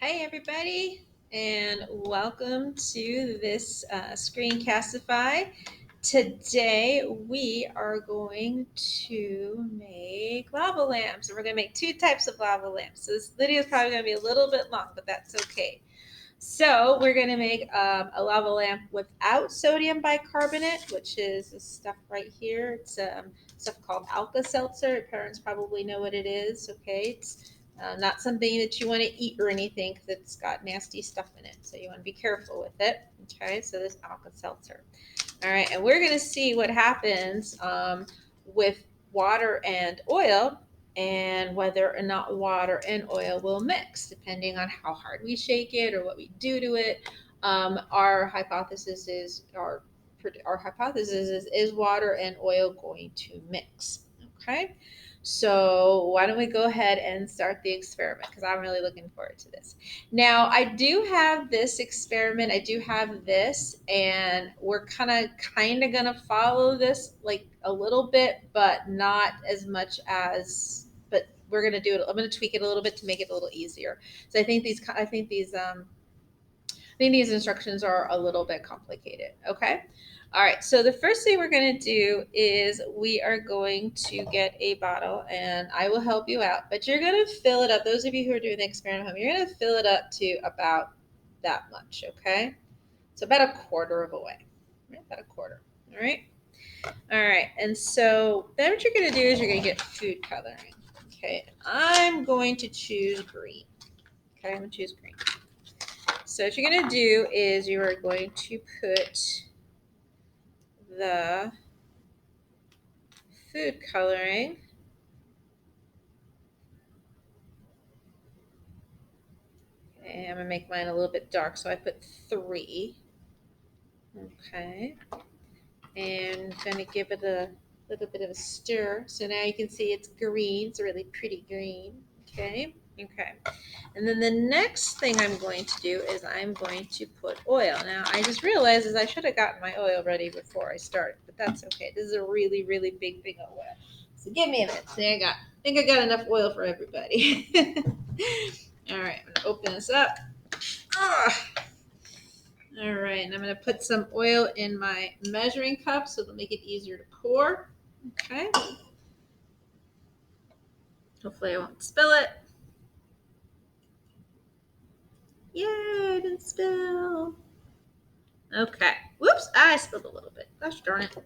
Hey everybody, and welcome to this Screencastify. Today we are going to make lava lamps. And we're going to make two types of lava lamps. So this video is probably going to be a little bit long, but that's okay. So we're going to make a lava lamp without sodium bicarbonate, which is this stuff right here. It's stuff called Alka-Seltzer. Your parents probably know what it is. Okay, it's not something that you want to eat or anything because it's got nasty stuff in it. So you want to be careful with it. Okay, so this Alka-Seltzer. All right, and we're going to see what happens with water and oil and whether or not water and oil will mix, depending on how hard we shake it or what we do to it. Our hypothesis is is water and oil going to mix? Okay, so why don't we go ahead and start the experiment because I'm really looking forward to this. Now, I do have this experiment. I do have this, and we're kind of gonna follow this like a little bit, but not as much as. But we're gonna do it. I'm gonna tweak it a little bit to make it a little easier. So I think these instructions are a little bit complicated. Okay. All right. So the first thing we're going to do is we are going to get a bottle, and I will help you out. But you're going to fill it up. Those of you who are doing the experiment at home, you're going to fill it up to about that much. Okay. So about a quarter of a way. Right? About a quarter. All right. All right. And so then what you're going to do is you're going to get food coloring. Okay. I'm going to choose green. Okay. I'm going to choose green. So what you're going to do is you are going to put the food coloring okay, I'm going to make mine a little bit dark, so I put 3. Okay. And I'm going to give it a little bit of a stir. So now you can see it's green. It's a really pretty green. Okay. Okay. And then the next thing I'm going to do is I'm going to put oil. Now, I just realized is I should have gotten my oil ready before I started, but that's okay. This is a really, really big thing of oil. So give me a minute. See, I think I got enough oil for everybody. All right, I'm gonna open this up. All right, and I'm gonna put some oil in my measuring cup so it'll make it easier to pour. Okay. Hopefully I won't spill it. Yay, I didn't spill. Okay. Whoops, I spilled a little bit. Gosh darn it.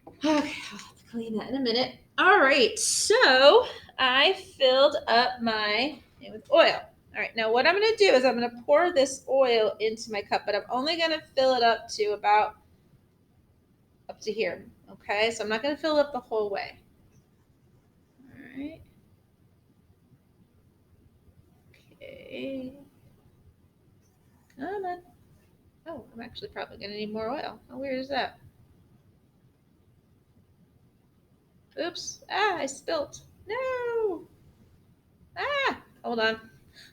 Okay, I'll have to clean that in a minute. All right, so I filled up my thing with oil. All right, now what I'm going to do is I'm going to pour this oil into my cup, but I'm only going to fill it up to about up to here. Okay, so I'm not going to fill it up the whole way. All right. Okay. Come on. Oh, I'm actually probably going to need more oil. How weird is that? Oops. Ah, I spilt. No. Ah, hold on.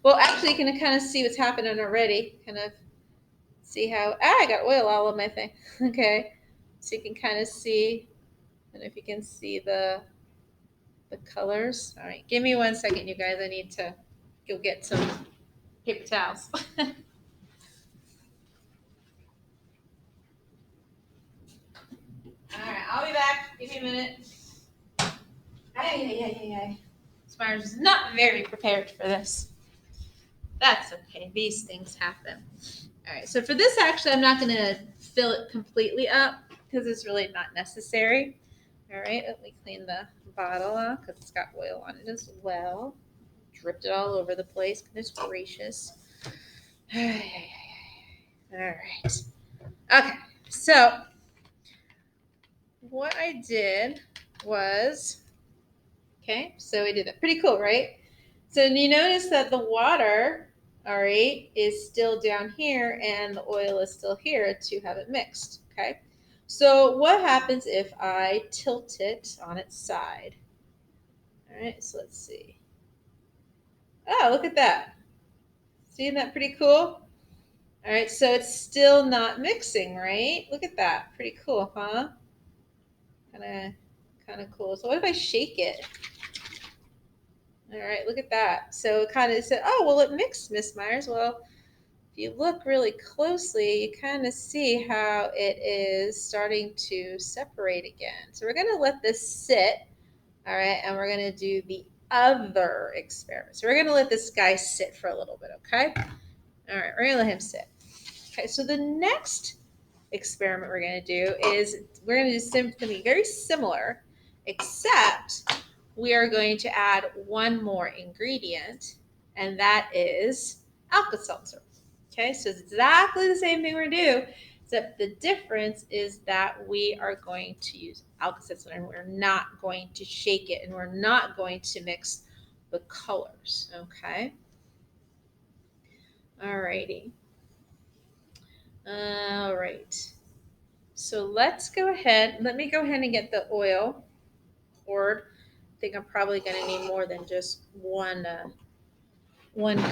Well, actually, you can kind of see what's happening already. Kind of see how, I got oil all on my thing. Okay. So you can kind of see, I don't know if you can see the colors. All right. Give me 1 second, you guys. I need to go get some paper towels. All right. I'll be back. Give me a minute. Hey. Spires is not very prepared for this. That's okay. These things happen. All right. So for this, actually, I'm not going to fill it completely up because it's really not necessary. All right. Let me clean the bottle off because it's got oil on it as well. Dripped it all over the place. Goodness gracious. All right. Okay. So what I did was, okay, so we did that. Pretty cool, right? So you notice that the water, all right, is still down here and the oil is still here to have it mixed, okay? So what happens if I tilt it on its side? All right, so let's see. Oh, look at that. Seeing that pretty cool? All right, so it's still not mixing, right? Look at that. Pretty cool, huh? Kind of cool. So what if I shake it? All right, look at that. So it kind of said, oh, well, it mixed, Miss Myers. Well, if you look really closely, you kind of see how it is starting to separate again. So we're going to let this sit, all right, and we're going to do the other experiment. So we're going to let this guy sit for a little bit, okay? All right, we're going to let him sit. Okay, so the next experiment we're going to do is we're going to do something very similar, except we are going to add one more ingredient, and that is Alka-Seltzer. Okay, so it's exactly the same thing we're going to do, except the difference is that we are going to use Alka-Seltzer and we're not going to shake it and we're not going to mix the colors. Okay, alrighty. All right. So let's go ahead. Let me go ahead and get the oil poured. I think I'm probably going to need more than just one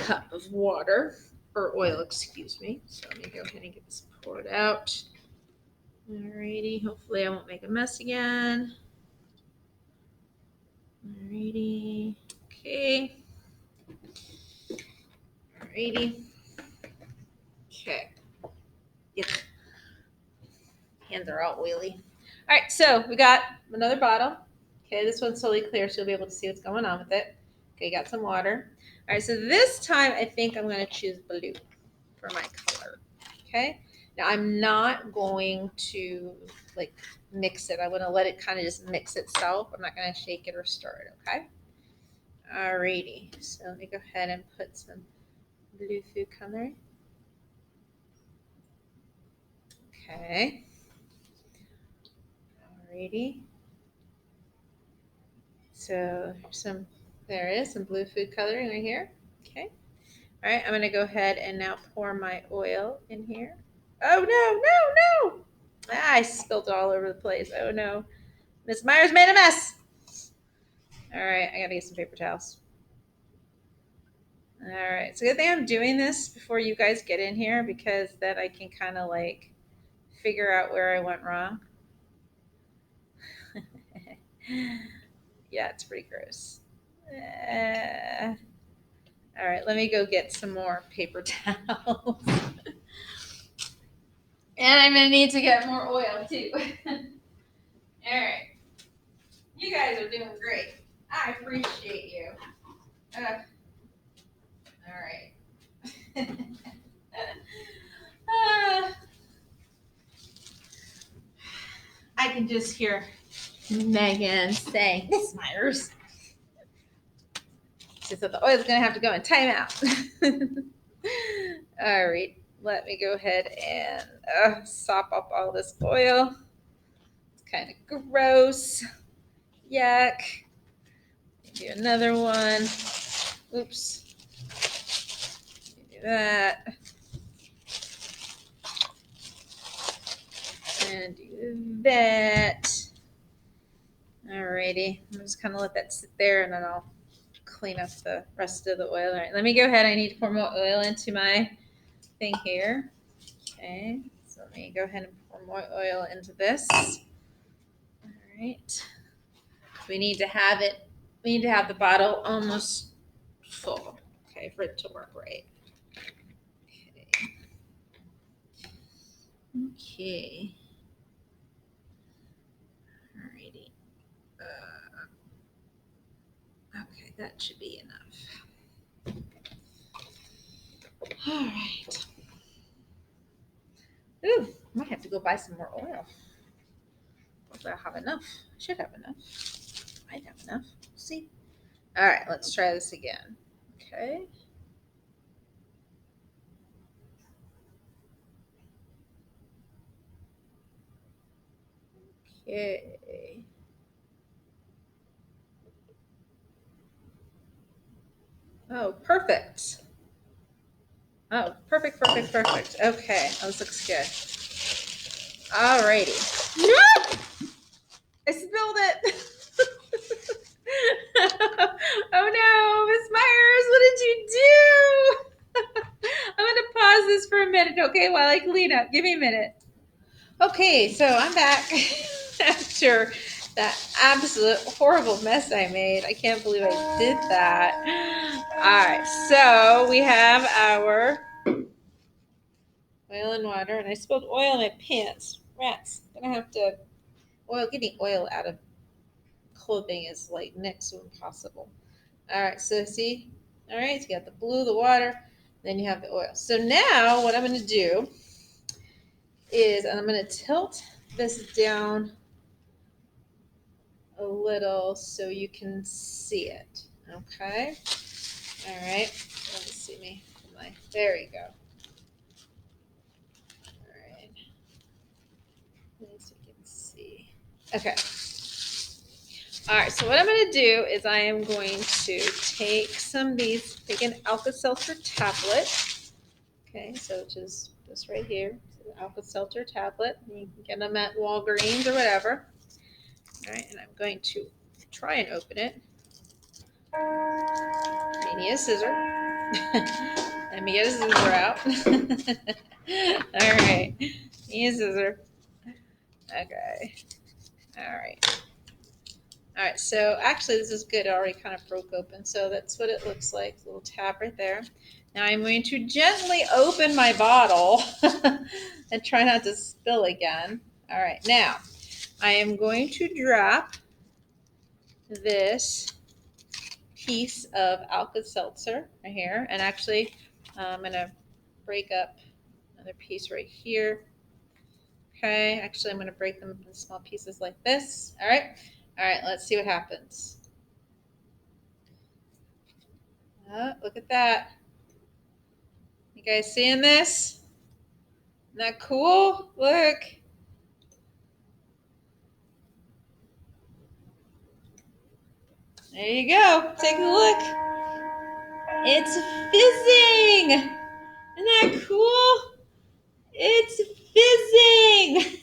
cup of water or oil, excuse me. So let me go ahead and get this poured out. Alrighty. Hopefully I won't make a mess again. Alrighty. Okay. Alrighty. Okay. Yep. Hands are all oily. All right, so we got another bottle. Okay, this one's totally clear, so you'll be able to see what's going on with it. Okay, got some water. All right, so this time I think I'm going to choose blue for my color. Okay, now I'm not going to like mix it. I'm going to let it kind of just mix itself. I'm not going to shake it or stir it. Okay. Alrighty, so let me go ahead and put some blue food color. Okay. Alrighty. So there is some blue food coloring right here. Okay. All right, I'm going to go ahead and now pour my oil in here. Oh, no, no, no. Ah, I spilled it all over the place. Oh, no. Miss Myers made a mess. All right, I got to get some paper towels. All right, it's a good thing I'm doing this before you guys get in here because then I can kind of like figure out where I went wrong. Yeah, it's pretty gross. All right, let me go get some more paper towels. And I'm going to need to get more oil too. All right. You guys are doing great. I appreciate you. All right. I can just hear Megan saying, Miss Myers. She said the oil's going to have to go in timeout. All right. Let me go ahead and sop up all this oil. It's kind of gross. Yuck. Do another one. Oops. Do that. And do that. Alrighty. I'm just kind of let that sit there and then I'll clean up the rest of the oil. All right, let me go ahead. I need to pour more oil into my thing here. Okay, so let me go ahead and pour more oil into this. All right. We need to have the bottle almost full, okay, for it to work right. Okay. Alrighty. Okay, that should be enough. All right. Ooh, I might have to go buy some more oil. Hopefully I'll have enough. I should have enough. Might have enough. See. All right, let's try this again. Okay. Okay. Oh, perfect. Oh, perfect. Okay, this looks good. Alrighty. No! I spilled it. Oh no, Miss Myers, what did you do? I'm gonna pause this for a minute, okay, while I clean up. Give me a minute. Okay, so I'm back after that absolute horrible mess I made. I can't believe I did that. All right, so we have our oil and water, and I spilled oil in my pants. Rats. Gonna have to getting oil out of clothing is like next to impossible. All right, so see, all right, so you got the blue, the water, then you have the oil. So now what I'm going to do is I'm going to tilt this down a little so you can see it. Okay. All right. Let me see me. There you go. All right. So you can see. Okay. All right, so what I'm going to do is I am going to take take an Alka-Seltzer tablet. Okay, so just this right here, so Alka-Seltzer tablet. You can get them at Walgreens or whatever. All right, and I'm going to try and open it. I need a scissor. Let me get a scissor out. All right, need a scissor. Okay, all right. All right, so actually this is good. It already kind of broke open. So that's what it looks like, a little tab right there. Now I'm going to gently open my bottle and try not to spill again. All right, now I am going to drop this piece of Alka-Seltzer right here. And actually I'm going to break up another piece right here. Okay, actually I'm going to break them up in small pieces like this. All right, let's see what happens. Look at that. You guys seeing this? Isn't that cool? Look. There you go. Take a look. It's fizzing. Isn't that cool? It's fizzing.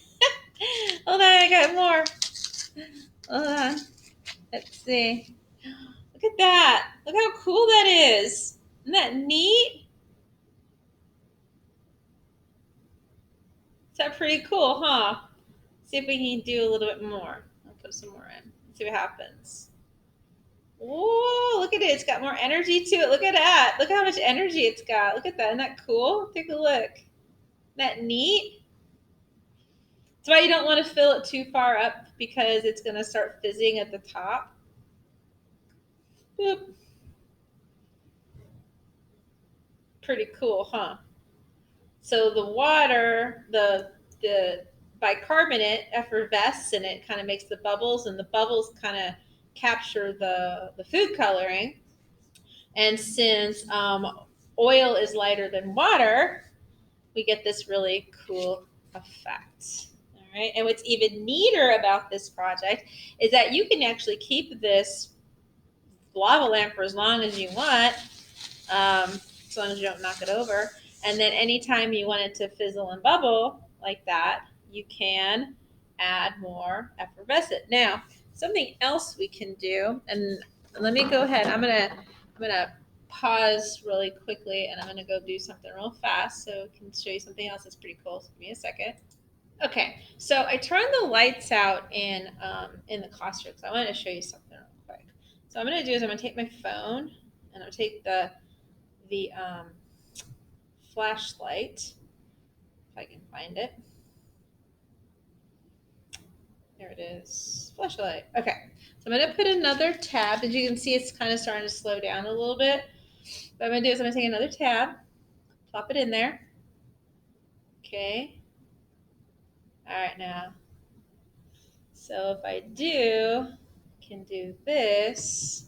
Hold on, I got more. Hold on. Let's see. Look at that. Look how cool that is. Isn't that neat? Is that pretty cool, huh? See if we can do a little bit more. I'll put some more in. See what happens. Whoa, look at it. It's got more energy to it. Look at that. Look how much energy it's got. Look at that. Isn't that cool? Take a look. Isn't that neat? That's why you don't want to fill it too far up because it's going to start fizzing at the top. Boop. Pretty cool, huh? So the water, the bicarbonate effervesces and it kind of makes the bubbles, and the bubbles kind of capture the food coloring. And since oil is lighter than water, we get this really cool effect. All right. And what's even neater about this project is that you can actually keep this lava lamp for as long as you want, as long as you don't knock it over. And then anytime you want it to fizzle and bubble like that, you can add more effervescent. Now, something else we can do, and let me go ahead. I'm gonna pause really quickly, and I'm gonna go do something real fast so I can show you something else that's pretty cool. So give me a second. Okay, so I turned the lights out in the classroom. So I wanted to show you something real quick. So what I'm gonna do is I'm gonna take my phone and I'll take the flashlight, if I can find it. There it is, flashlight. Okay, so I'm gonna put another tab. As you can see, it's kind of starting to slow down a little bit. What I'm gonna do is I'm gonna take another tab, plop it in there. Okay. All right now. So if I can do this,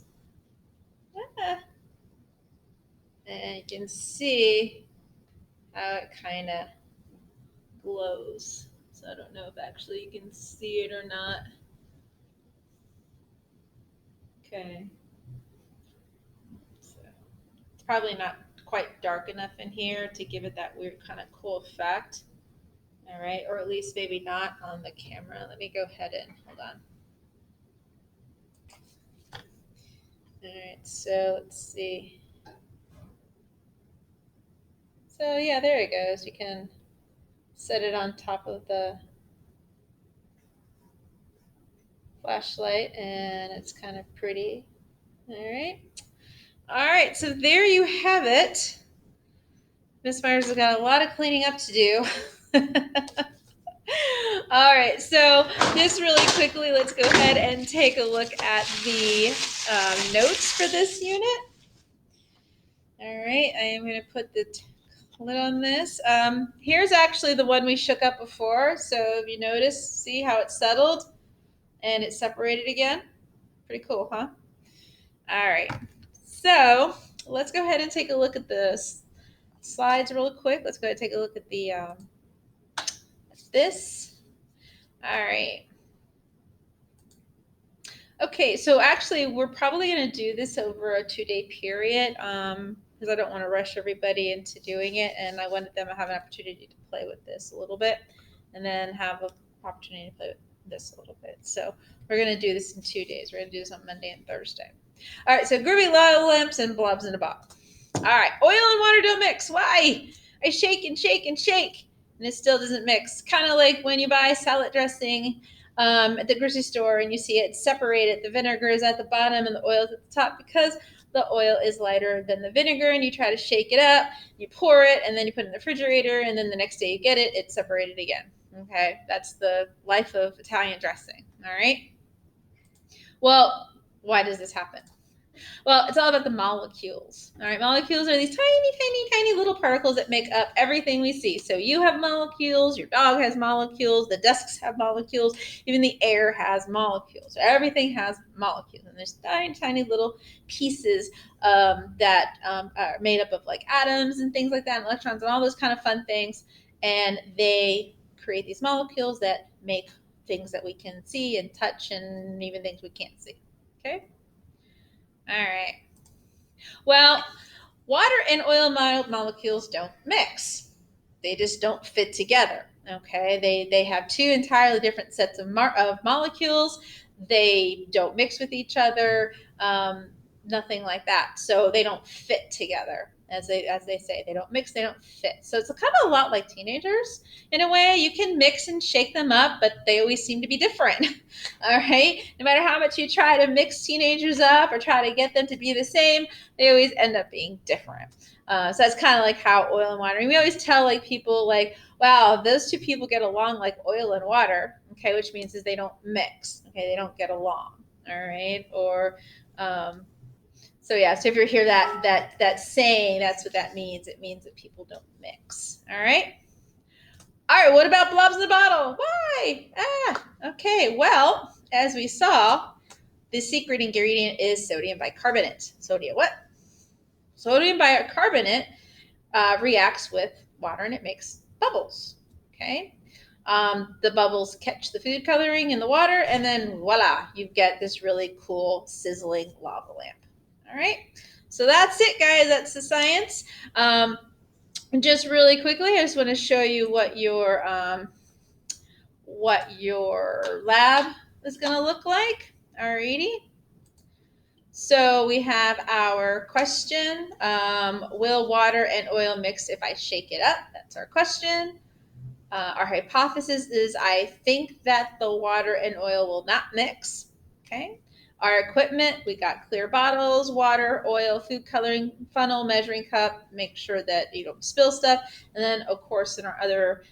and you can see how it kind of glows. So I don't know if actually you can see it or not. Okay. So it's probably not quite dark enough in here to give it that weird kind of cool effect. All right, or at least maybe not on the camera. Let me go ahead and hold on. All right, so let's see. So yeah, there it goes. You can set it on top of the flashlight, and it's kind of pretty. All right. All right, so there you have it. Miss Myers has got a lot of cleaning up to do. All right, so just really quickly, let's go ahead and take a look at the notes for this unit. All right, I am going to put the lid on this. Here's actually the one we shook up before. So if you notice, see how it settled and it separated again? Pretty cool, huh? All right, so let's go ahead and take a look at the slides real quick. Let's go ahead and take a look at the this. All right. Okay, so actually, we're probably going to do this over a 2-day period because I don't want to rush everybody into doing it, and I wanted them to have an opportunity to play with this a little bit, and then have an opportunity to play with this a little bit. So we're going to do this in 2 days. We're going to do this on Monday and Thursday. All right, so groovy lava lamps and blobs in a box. All right, oil and water don't mix. Why? I shake and shake and shake, and it still doesn't mix. Kind of like when you buy salad dressing at the grocery store and you see it separated. The vinegar is at the bottom and the oil is at the top because the oil is lighter than the vinegar, and you try to shake it up, you pour it, and then you put it in the refrigerator, and then the next day you get it, it's separated again. Okay, that's the life of Italian dressing. All right. Well, why does this happen? Well, it's all about the molecules. All right, molecules are these tiny, tiny, tiny little particles that make up everything we see. So you have molecules, your dog has molecules, the desks have molecules, even the air has molecules. So everything has molecules, and there's tiny, tiny little pieces that are made up of like atoms and things like that, and electrons and all those kind of fun things, and they create these molecules that make things that we can see and touch, and even things we can't see. Okay. All right. Well, water and oil molecules don't mix. They just don't fit together. Okay. They have two entirely different sets of molecules. They don't mix with each other. Nothing like that. So they don't fit together. As they say, they don't mix, they don't fit. So it's kind of a lot like teenagers in a way. You can mix and shake them up, but they always seem to be different. All right. No matter how much you try to mix teenagers up or try to get them to be the same, they always end up being different. So that's kind of like how oil and water. And we always tell like people like, wow, those two people get along like oil and water. Okay, which means is they don't mix. Okay, they don't get along. All right, or so yeah. So if you hear that saying, that's what that means. It means that people don't mix. All right. All right. What about blobs in the bottle? Why? Okay. Well, as we saw, the secret ingredient is sodium bicarbonate. Sodium what? Sodium bicarbonate reacts with water and it makes bubbles. Okay. The bubbles catch the food coloring in the water, and then voila, you get this really cool sizzling lava lamp. All right. So that's it, guys. That's the science. Just really quickly, I just want to show you what your lab is going to look like. Alrighty. So we have our question. Will water and oil mix if I shake it up? That's our question. Our hypothesis is I think that the water and oil will not mix. Okay. Our equipment, we got clear bottles, water, oil, food coloring funnel, measuring cup, make sure that you don't spill stuff. And then, of course, in our other,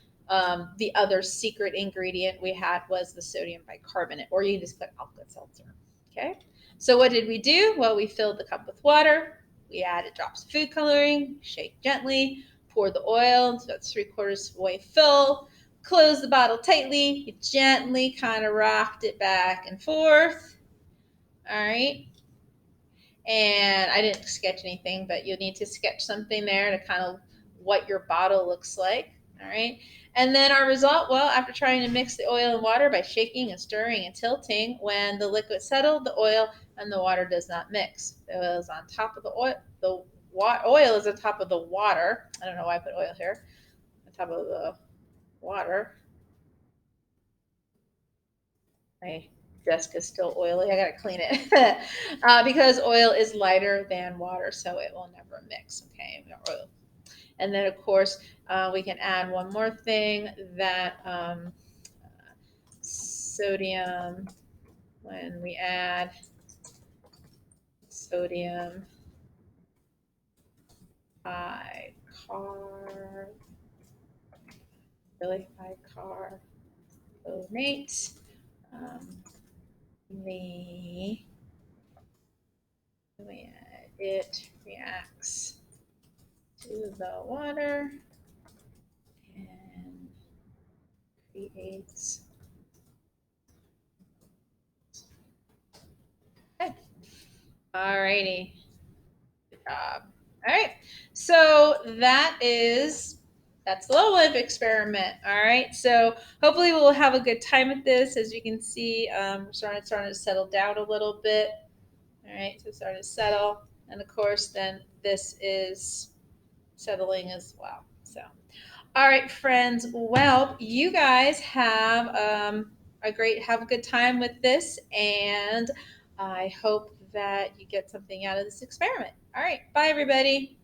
the other secret ingredient we had was the sodium bicarbonate, or you can just put Alka-Seltzer. Okay. So what did we do? Well, we filled the cup with water. We added drops of food coloring, shake gently, pour the oil so it's 3/4 way full. Close the bottle tightly. You gently kind of rocked it back and forth. All right. And I didn't sketch anything, but you'll need to sketch something there to kind of what your bottle looks like. All right. And then our result, well, after trying to mix the oil and water by shaking and stirring and tilting, when the liquid settled, the oil and the water does not mix. The oil is on top of the oil. The oil is on top of the water. I don't know why I put oil here. On top of the water. My desk is still oily. I gotta clean it because oil is lighter than water, so it will never mix. Okay, oil. And then of course we can add one more thing, that sodium when we add sodium bicarbonate. Um, it reacts to the water and creates. Okay. Alrighty. Good job. All right. So that's the low live experiment. All right. So hopefully we'll have a good time with this. As you can see, we're starting to settle down a little bit. All right. So starting to settle, and of course, then this is settling as well. So, all right, friends. Well, you guys have have a good time with this, and I hope that you get something out of this experiment. All right. Bye, everybody.